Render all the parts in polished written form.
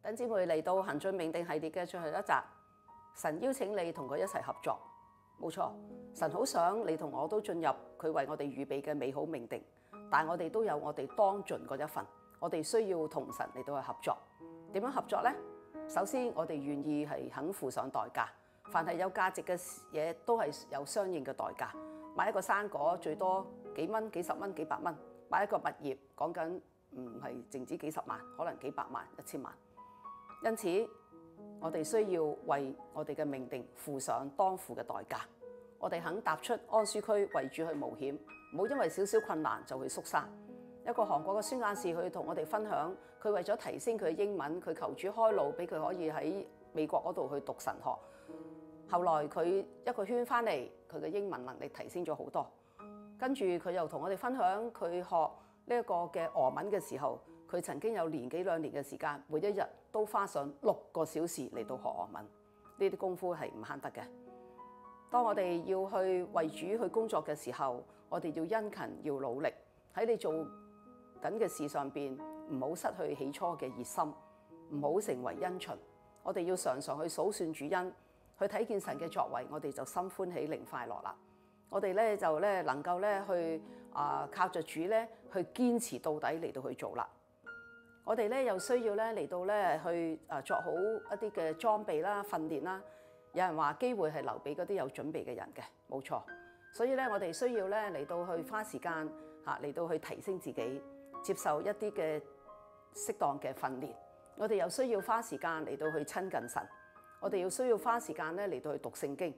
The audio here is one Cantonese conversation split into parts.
弟兄姊妹，嚟到行進命定系列嘅最後一集，神邀請你同佢一齊合作，冇錯，神好想你同我都進入佢為我哋預備嘅美好命定，但我哋都有我哋當盡嗰一份，我哋需要同神嚟到去合作。點樣合作呢？首先，我哋願意係肯付上代價，凡係有價值嘅嘢都係有相應嘅代價。買一個生果最多幾蚊、幾十蚊、幾百蚊，買一個物業講緊唔係淨止幾十萬，可能幾百萬、1000萬。因此，我哋需要為我哋嘅命定付上當付嘅代價。我哋肯踏出安舒區，為主去冒險，唔好因為少少困難就去縮沙。一個韓國嘅宣教士佢同我哋分享，佢為咗提升佢嘅英文，佢求主開路俾佢可以喺美國嗰度去讀神學。後來佢一個圈翻嚟，佢嘅英文能力提升咗好多。跟住佢又同我哋分享，佢學呢一個嘅俄文嘅時候，佢曾經有年幾2年嘅時間，每一日都花上6個小時嚟到學俄文。呢啲功夫係唔慳得嘅。當我哋要去為主去工作嘅時候，我哋要殷勤，要努力喺你做緊嘅事上邊，唔好失去起初嘅熱心，唔好成為因循。我哋要常常去數算主恩，去睇見神嘅作為，我哋就心歡喜靈快樂啦。我哋咧就咧能夠咧去靠着主咧去堅持到底嚟到去做啦。我哋咧又需要咧嚟到咧去作好一啲嘅裝備啦、訓練啦。有人話機會係留俾嗰啲有準備嘅人嘅，冇錯。所以咧我哋需要咧嚟到去花時間嚟到去提升自己，接受一啲嘅適當嘅訓練。我哋又需要花時間嚟到去親近神。我哋要需要花時間咧嚟到去讀聖經。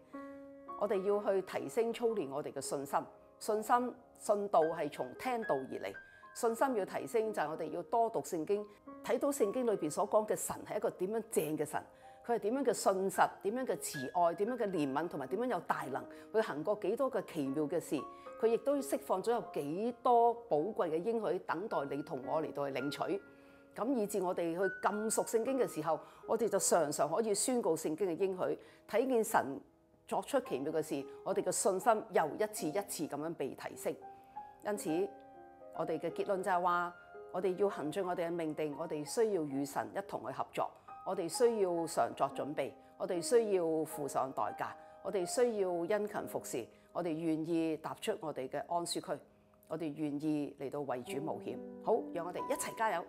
我哋要去提升操練我哋嘅信心。信道係從聽道而嚟。信心要提升就係我哋要多讀聖經，睇到聖經裏邊所講嘅神係一個點樣正嘅神，佢係點樣嘅信實，點樣嘅慈愛，點樣嘅憐憫，同埋點樣有大能，佢行過幾多嘅奇妙嘅事，佢亦都釋放咗有幾多寶貴嘅應許等待你同我嚟到去領取。咁以至我哋去咁熟聖經嘅時候，我哋就常常可以宣告聖經嘅應許，睇見神作出奇妙嘅事，我哋嘅信心又一次一次咁樣被提升。因此，我哋嘅結論就係話，我哋要行進我哋嘅命定，我哋需要與神一同去合作，我哋需要常作準備，我哋需要付上代價，我哋需要殷勤服侍，我哋願意踏出我哋嘅安舒區，我哋願意嚟到為主冒險。好，讓我哋一齊加油。